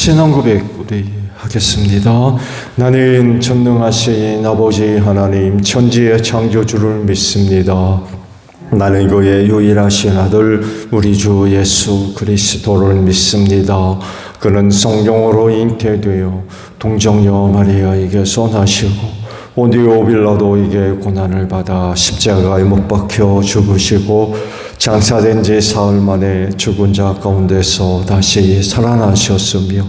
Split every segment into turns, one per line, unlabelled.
신앙 고백 우리 하겠습니다. 나는 전능하신 아버지 하나님 천지의 창조주를 믿습니다. 나는 그의 유일하신 아들 우리 주 예수 그리스도를 믿습니다. 그는 성령으로 잉태되어 동정녀 마리아에게서 나시고 본디오 빌라도에게 고난을 받아 십자가에 못 박혀 죽으시고 장사된 지 사흘 만에 죽은 자 가운데서 다시 살아나셨으며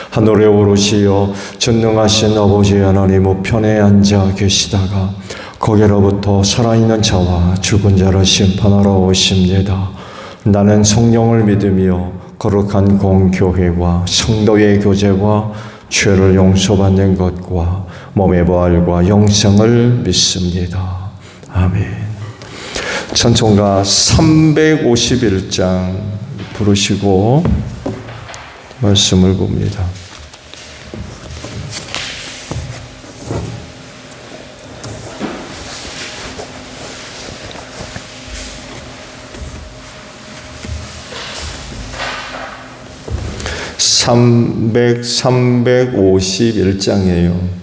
하늘에 오르시어 전능하신 아버지 하나님 우편에 앉아 계시다가 거기로부터 살아있는 자와 죽은 자를 심판하러 오십니다. 나는 성령을 믿으며 거룩한 공교회와 성도의 교제와 죄를 용서받는 것과 몸의 부활과 영생을 믿습니다. 아멘. 찬송가 351장 부르시고 말씀을 봅니다. (300) 351장이에요.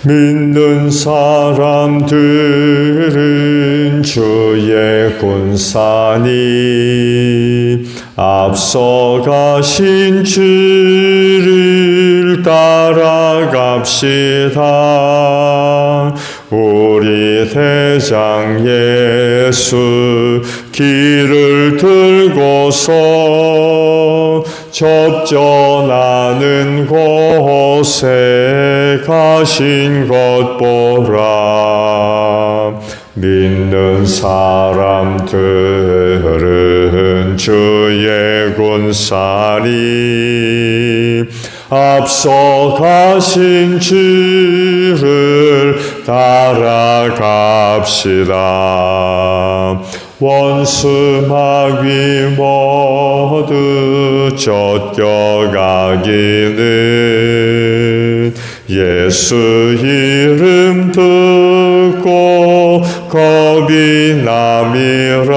믿는 사람들은 주의 군사니 앞서가신 주를 따라갑시다. 우리 대장 예수 길을 들고서 접전하는 곳에 가신 것 보라. 믿는 사람들은 주의 군사니 앞서 가신 주를 따라갑시다. 원수 마귀 모두 쫓겨가기는 예수 이름 듣고 겁이 남이라.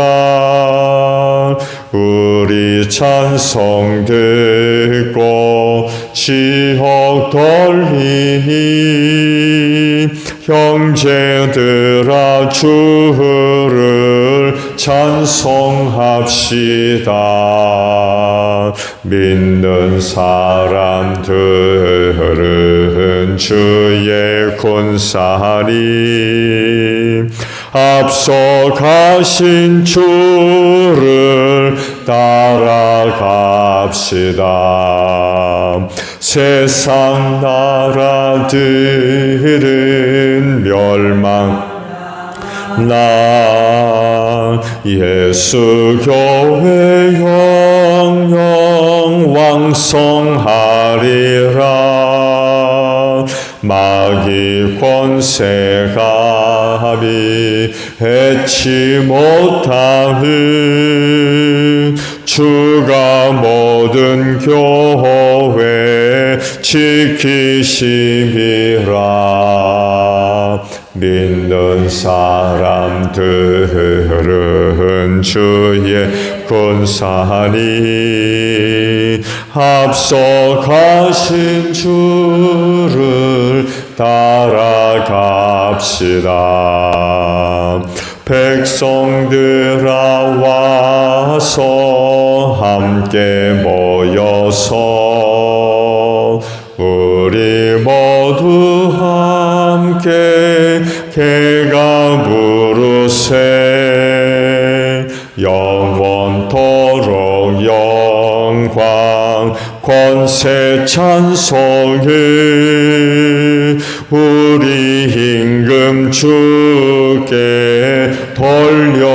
우리 찬송 듣고 지옥 돌리니 형제들아 주를 찬송합시다. 믿는 사람들은 주의 군사니 앞서 가신 주를 따라갑시다. 세상 나라들은 멸망나 예수 교회 영영 왕성하리라. 마귀 권세가 해치 못하는 주가 모든 교회 지키심이라. 믿는 사람들은 주의 군사니 앞서 가신 주를 따라갑시다. 백성들아 와서 함께 모여서 우리 모두 함께 개가 부르세. 영원토록 영광 권세 찬송해 우리 임금 주께 돌려보내세.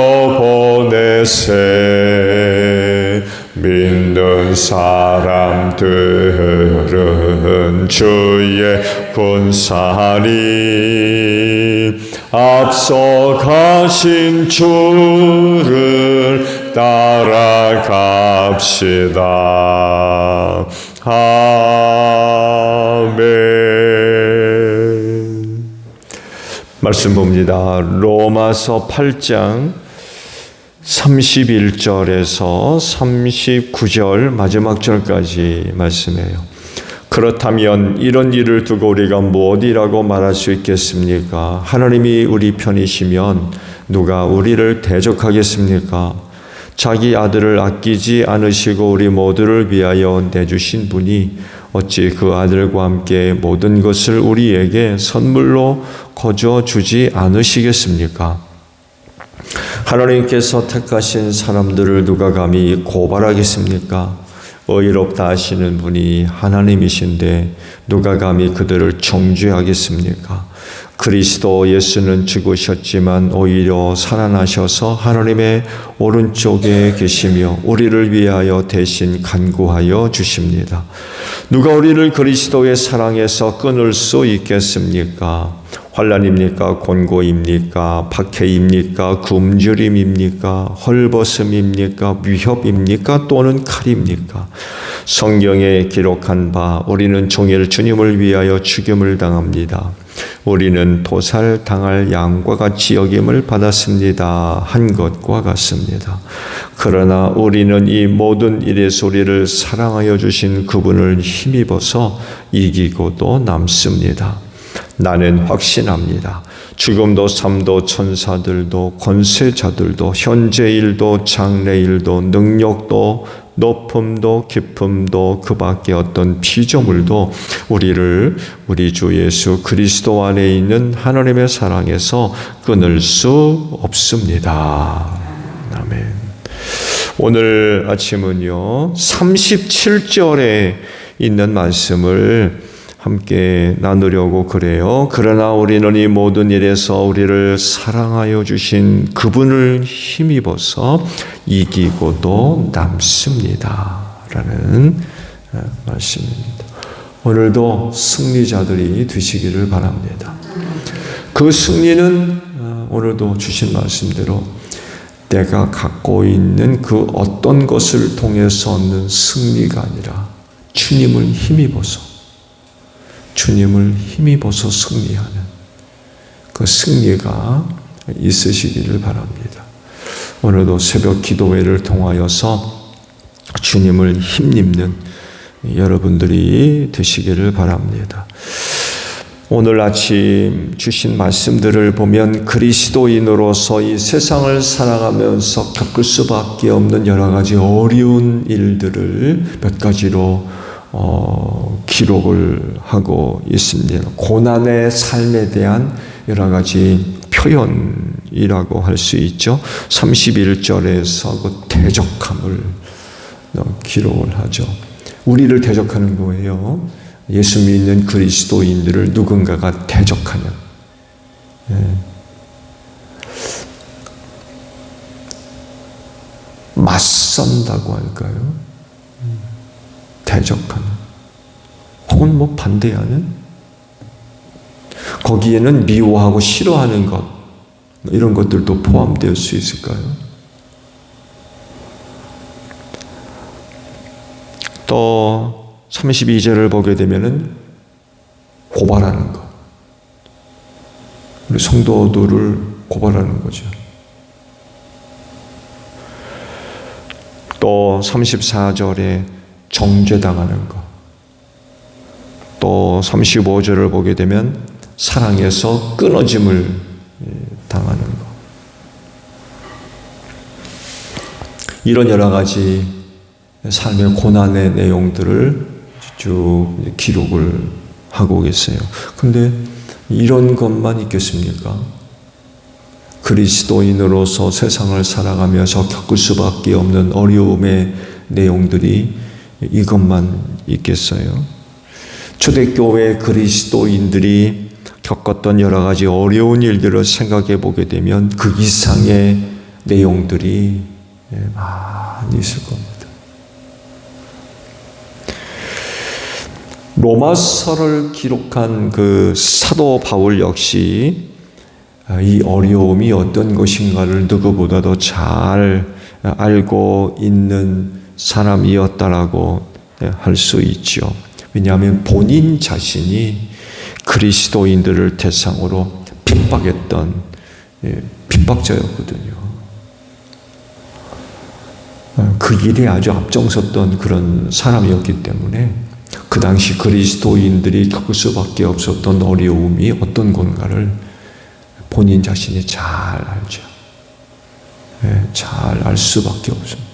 믿는 사람들은 주의 군사니 앞서 가신 주를 따라갑시다. 아멘. 말씀 봅니다. 로마서 8장 31절에서 39절 마지막 절까지 말씀해요. 그렇다면 이런 일을 두고 우리가 무엇이라고 말할 수 있겠습니까? 하나님이 우리 편이시면 누가 우리를 대적하겠습니까? 자기 아들을 아끼지 않으시고 우리 모두를 위하여 내주신 분이 어찌 그 아들과 함께 모든 것을 우리에게 선물로 거저 주지 않으시겠습니까? 하나님께서 택하신 사람들을 누가 감히 고발하겠습니까? 의롭다 하시는 분이 하나님이신데 누가 감히 그들을 정죄하겠습니까? 그리스도 예수는 죽으셨지만 오히려 살아나셔서 하나님의 오른쪽에 계시며 우리를 위하여 대신 간구하여 주십니다. 누가 우리를 그리스도의 사랑에서 끊을 수 있겠습니까? 환난입니까? 곤고입니까? 박해입니까? 굶주림입니까? 헐벗음입니까? 위협입니까? 또는 칼입니까? 성경에 기록한 바 우리는 종일 주님을 위하여 죽임을 당합니다. 우리는 도살당할 양과 같이 여김을 받았습니다. 한 것과 같습니다. 그러나 우리는 이 모든 일에서 우리를 사랑하여 주신 그분을 힘입어서 이기고도 남습니다. 나는 확신합니다. 죽음도 삶도 천사들도 권세자들도 현재일도 장래일도 능력도 높음도 깊음도 그 밖에 어떤 피조물도 우리를 우리 주 예수 그리스도 안에 있는 하나님의 사랑에서 끊을 수 없습니다. 아멘. 오늘 아침은요 37절에 있는 말씀을 함께 나누려고 그래요. 그러나 우리는 이 모든 일에서 우리를 사랑하여 주신 그분을 힘입어서 이기고도 남습니다. 라는 말씀입니다. 오늘도 승리자들이 되시기를 바랍니다. 그 승리는 오늘도 주신 말씀대로 내가 갖고 있는 그 어떤 것을 통해서 얻는 승리가 아니라 주님을 힘입어서 승리하는 그 승리가 있으시기를 바랍니다. 오늘도 새벽 기도회를 통하여서 주님을 힘입는 여러분들이 되시기를 바랍니다. 오늘 아침 주신 말씀들을 보면 그리스도인으로서 이 세상을 살아가면서 겪을 수밖에 없는 여러 가지 어려운 일들을 몇 가지로 기록을 하고 있습니다. 고난의 삶에 대한 여러 가지 표현이라고 할 수 있죠. 31절에서 그 대적함을 기록을 하죠. 우리를 대적하는 거예요. 예수 믿는 그리스도인들을 누군가가 대적하는. 맞선다고 할까요? 대적하는 혹은 반대하는 거기에는 미워하고 싫어하는 것 이런 것들도 포함될 수 있을까요? 또 32절을 보게 되면은 고발하는 것 우리 성도들을 고발하는 거죠. 또 34절에 정죄당하는 것. 또 35절을 보게 되면 사랑에서 끊어짐을 당하는 것. 이런 여러 가지 삶의 고난의 내용들을 쭉 기록을 하고 계세요. 근데 이런 것만 있겠습니까? 그리스도인으로서 세상을 살아가면서 겪을 수밖에 없는 어려움의 내용들이 이것만 있겠어요? 초대교회 그리스도인들이 겪었던 여러 가지 어려운 일들을 생각해 보게 되면 그 이상의 내용들이 많이 있을 겁니다. 로마서를 기록한 그 사도 바울 역시 이 어려움이 어떤 것인가를 누구보다도 잘 알고 있는 사람이었다라고 할 수 있죠. 왜냐하면 본인 자신이 그리스도인들을 대상으로 핍박했던 핍박자였거든요. 그 일에 아주 앞장섰던 그런 사람이었기 때문에 그 당시 그리스도인들이 겪을 수밖에 없었던 어려움이 어떤 건가를 본인 자신이 잘 알죠. 잘 알 수밖에 없습니다.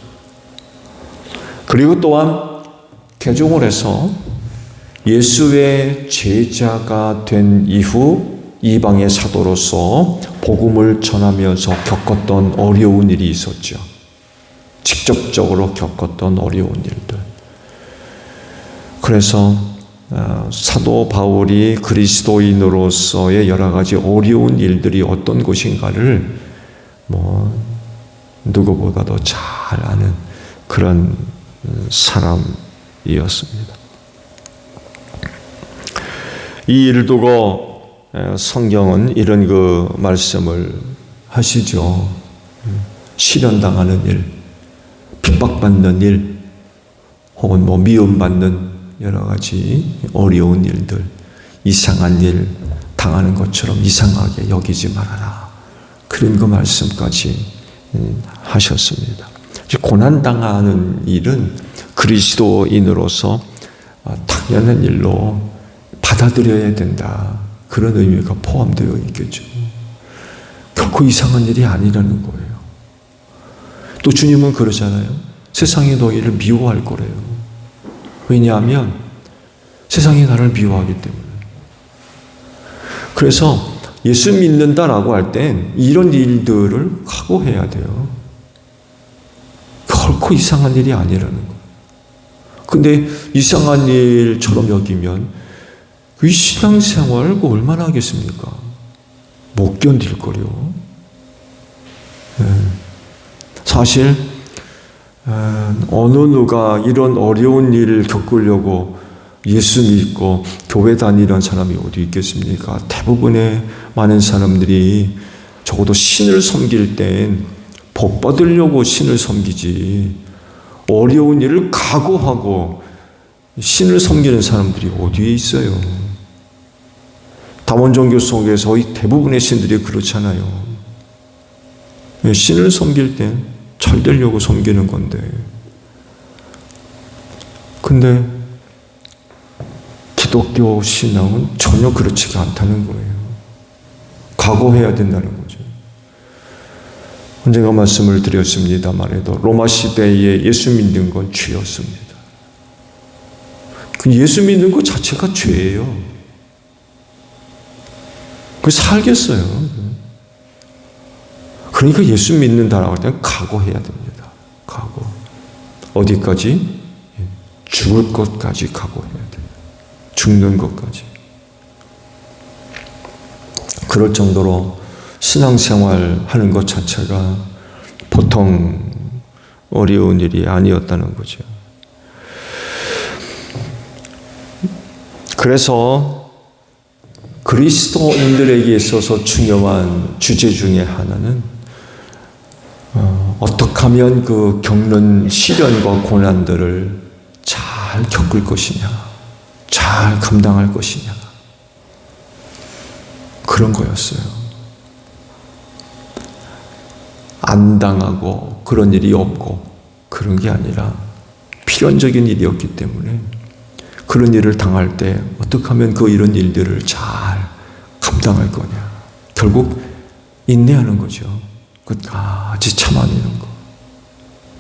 그리고 또한 개종을 해서 예수의 제자가 된 이후 이방의 사도로서 복음을 전하면서 겪었던 어려운 일이 있었죠. 직접적으로 겪었던 어려운 일들. 그래서 사도 바울이 그리스도인으로서의 여러 가지 어려운 일들이 어떤 것인가를 누구보다도 잘 아는 그런 사람이었습니다. 이 일을 두고 성경은 이런 그 말씀을 하시죠. 시련당하는 일, 핍박받는 일, 혹은 미움받는 여러 가지 어려운 일들, 이상한 일 당하는 것처럼 이상하게 여기지 말아라. 그런 그 말씀까지 하셨습니다. 고난당하는 일은 그리스도인으로서 당연한 일로 받아들여야 된다. 그런 의미가 포함되어 있겠죠. 결코 이상한 일이 아니라는 거예요. 또 주님은 그러잖아요. 세상이 너희를 미워할 거래요. 왜냐하면 세상이 나를 미워하기 때문에. 그래서 예수 믿는다라고 할 땐 이런 일들을 각오해야 돼요. 결코 이상한 일이 아니라는 거예요. 근데 이상한 일처럼 여기면 이 신앙생활을 얼마나 하겠습니까? 못 견딜 거요. 사실 어느 누가 이런 어려운 일을 겪으려고 예수 믿고 교회 다니는 사람이 어디 있겠습니까? 대부분의 많은 사람들이 적어도 신을 섬길 땐 복 받으려고 신을 섬기지, 어려운 일을 각오하고 신을 섬기는 사람들이 어디에 있어요? 다원 종교 속에서 대부분의 신들이 그렇잖아요. 신을 섬길 땐 잘 되려고 섬기는 건데, 근데 기독교 신앙은 전혀 그렇지가 않다는 거예요. 각오해야 된다는 거죠. 언젠가 말씀을 드렸습니다만 해도 로마 시대에 예수 믿는 건 죄였습니다. 그 예수 믿는 것 자체가 죄예요. 그 살겠어요. 그러니까 예수 믿는다라고 할 때는 각오해야 됩니다. 각오. 어디까지? 죽을 것까지 각오해야 돼요. 죽는 것까지. 그럴 정도로 신앙생활 하는 것 자체가 보통 어려운 일이 아니었다는 거죠. 그래서 그리스도인들에게 있어서 중요한 주제 중에 하나는 어떻게 하면 그 겪는 시련과 고난들을 잘 겪을 것이냐, 잘 감당할 것이냐, 그런 거였어요. 안 당하고 그런 일이 없고 그런 게 아니라 필연적인 일이었기 때문에 그런 일을 당할 때 어떻게 하면 이런 일들을 잘 감당할 거냐. 결국 인내하는 거죠. 끝까지 참아내는 거.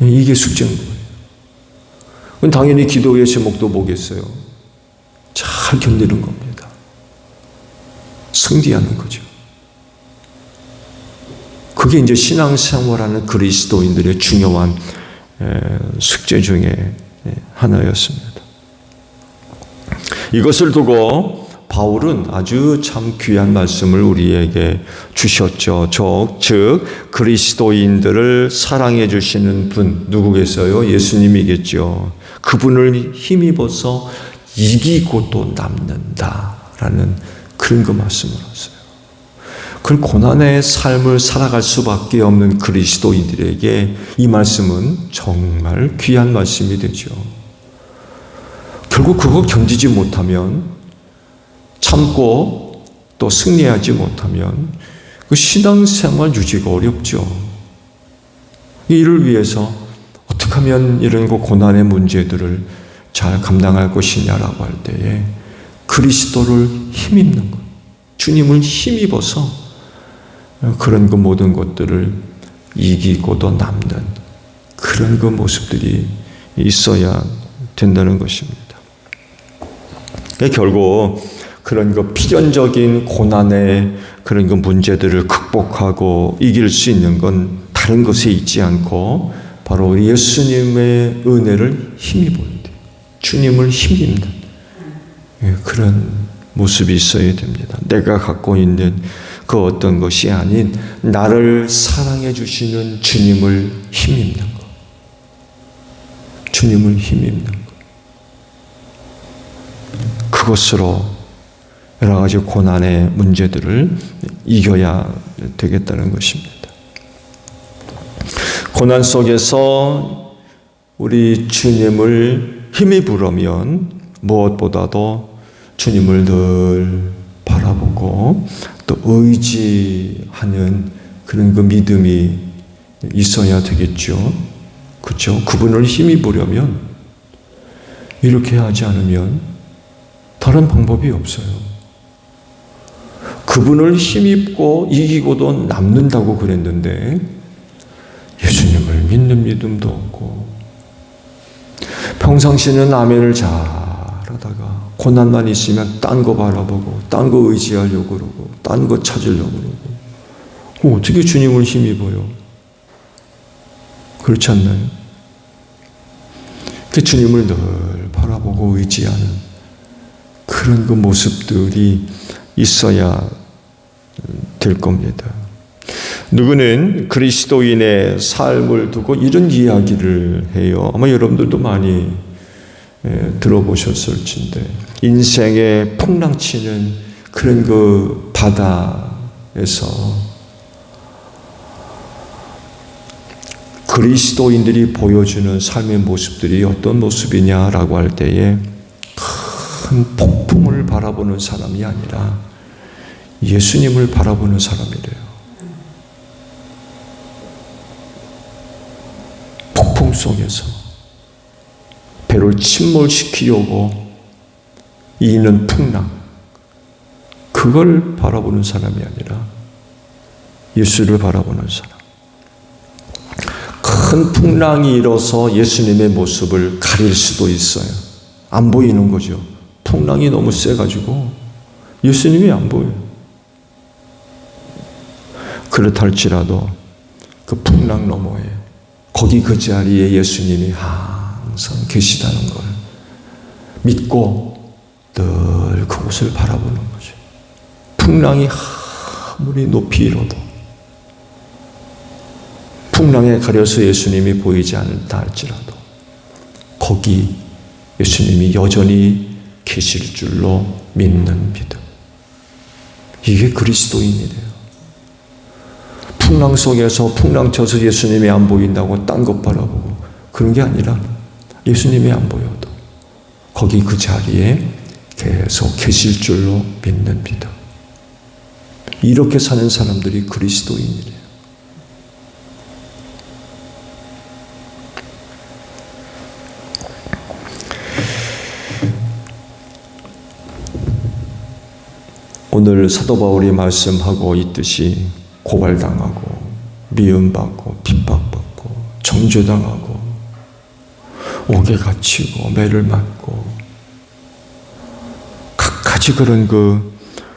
이게 숙제인 거예요. 당연히 기도의 제목도 뭐겠어요? 잘 견디는 겁니다. 승리하는 거죠. 그게 이제 신앙생활하는 그리스도인들의 중요한 숙제 중에 하나였습니다. 이것을 두고 바울은 아주 참 귀한 말씀을 우리에게 주셨죠. 즉 그리스도인들을 사랑해 주시는 분 누구겠어요? 예수님이겠죠. 그분을 힘입어서 이기고 또 남는다라는 그런 그 말씀을 하세요. 그 고난의 삶을 살아갈 수밖에 없는 그리스도인들에게 이 말씀은 정말 귀한 말씀이 되죠. 결국 그거 견디지 못하면, 참고 또 승리하지 못하면 그 신앙생활 유지가 어렵죠. 이를 위해서 어떻게 하면 이런 고난의 문제들을 잘 감당할 것이냐라고 할 때에 그리스도를 힘입는 것, 주님을 힘입어서 그런 그 모든 것들을 이기고도 남는 그런 그 모습들이 있어야 된다는 것입니다. 결국 그런 그 필연적인 고난의 그런 그 문제들을 극복하고 이길 수 있는 건 다른 것에 있지 않고 바로 예수님의 은혜를 힘입어야 돼요. 주님을 힘입는 그런 모습이 있어야 됩니다. 내가 갖고 있는 그 어떤 것이 아닌 나를 사랑해 주시는 주님을 힘입는 것. 주님을 힘입는 것. 그것으로 여러 가지 고난의 문제들을 이겨야 되겠다는 것입니다. 고난 속에서 우리 주님을 힘입으려면 무엇보다도 주님을 늘 바라보고 또 의지하는 그런 그 믿음이 있어야 되겠죠. 그렇죠? 그분을 힘입으려면 이렇게 하지 않으면 다른 방법이 없어요. 그분을 힘입고 이기고도 남는다고 그랬는데 예수님을 믿는 믿음도 없고 평상시는 아멘을 잘하다가 고난만 있으면 딴 거 바라보고 딴 거 의지하려고 그러고 딴 거 찾으려고 그러고 어떻게 주님을 힘입어요? 그렇지 않나요? 그 주님을 늘 바라보고 의지하는 그런 그 모습들이 있어야 될 겁니다. 누구는 그리스도인의 삶을 두고 이런 이야기를 해요. 아마 여러분들도 많이 들어보셨을진데 인생의 풍랑치는 그런 그 바다에서 그리스도인들이 보여주는 삶의 모습들이 어떤 모습이냐라고 할 때에 큰 폭풍을 바라보는 사람이 아니라 예수님을 바라보는 사람이래요. 폭풍 속에서 배를 침몰시키려고 이는 풍랑, 그걸 바라보는 사람이 아니라 예수를 바라보는 사람. 큰 풍랑이 일어서 예수님의 모습을 가릴 수도 있어요. 안 보이는 거죠. 풍랑이 너무 세가지고 예수님이 안 보여요. 그렇다 할지라도 그 풍랑 너머에 거기 그 자리에 예수님이 항상 계시다는 걸 믿고 늘 그곳을 바라보는 거죠. 풍랑이 아무리 높이 일어도 풍랑에 가려서 예수님이 보이지 않는다 할지라도 거기 예수님이 여전히 계실 줄로 믿는 믿음. 이게 그리스도인이래요. 풍랑 속에서 풍랑 쳐서 예수님이 안 보인다고 딴 것 바라보고 그런 게 아니라 예수님이 안 보여도 거기 그 자리에 계속 계실 줄로 믿는 믿음. 이렇게 사는 사람들이 그리스도인이래요. 오늘 사도 바울이 말씀하고 있듯이 고발당하고 미움받고 핍박받고 정죄당하고 옥에 갇히고 매를 맞고 각가지 그런 그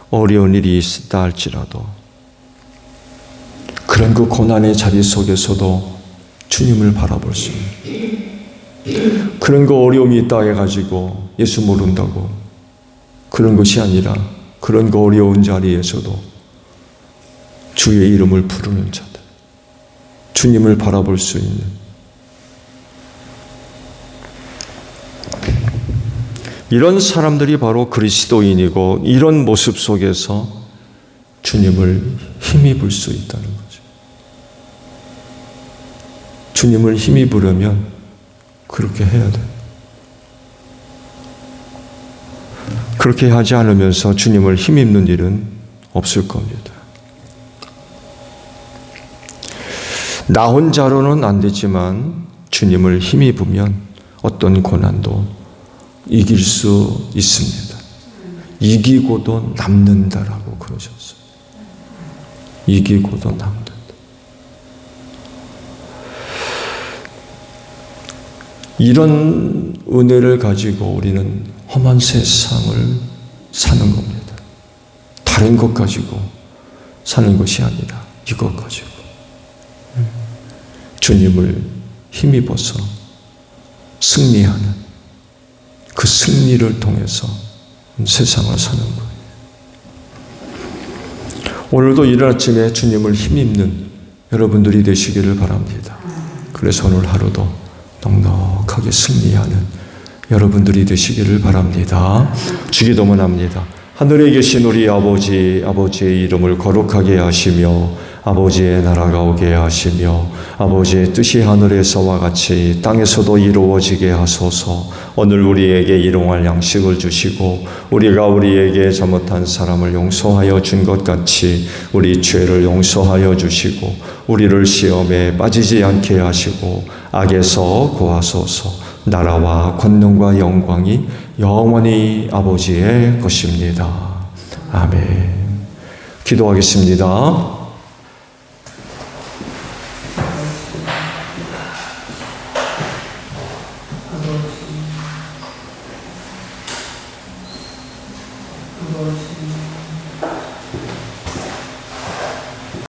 어려운 일이 있다 할지라도 그런 그 고난의 자리 속에서도 주님을 바라볼 수 있는 그런 그 어려움이 있다 해가지고 예수 모른다고 그런 것이 아니라 그런 그 어려운 자리에서도 주의 이름을 부르는 자들, 주님을 바라볼 수 있는 이런 사람들이 바로 그리스도인이고 이런 모습 속에서 주님을 힘입을 수 있다는 거죠. 주님을 힘입으려면 그렇게 해야 돼요. 그렇게 하지 않으면서 주님을 힘입는 일은 없을 겁니다. 나 혼자로는 안 되지만 주님을 힘입으면 어떤 고난도 이길 수 있습니다. 이기고도 남는다라고 그러셨어요. 이기고도 남는다. 이런 은혜를 가지고 우리는 험한 세상을 사는 겁니다. 다른 것 가지고 사는 것이 아니라 이것 가지고 주님을 힘입어서 승리하는 그 승리를 통해서 세상을 사는 거예요. 오늘도 이른 아침에 주님을 힘입는 여러분들이 되시기를 바랍니다. 그래서 오늘 하루도 넉넉하게 승리하는 여러분들이 되시기를 바랍니다. 주기도문 합니다. 하늘에 계신 우리 아버지, 아버지의 이름을 거룩하게 하시며 아버지의 나라가 오게 하시며 아버지의 뜻이 하늘에서와 같이 땅에서도 이루어지게 하소서. 오늘 우리에게 일용할 양식을 주시고 우리가 우리에게 잘못한 사람을 용서하여 준 것 같이 우리 죄를 용서하여 주시고 우리를 시험에 빠지지 않게 하시고 악에서 구하소서. 나라와 권능과 영광이 영원히 아버지의 것입니다. 아멘. 기도하겠습니다.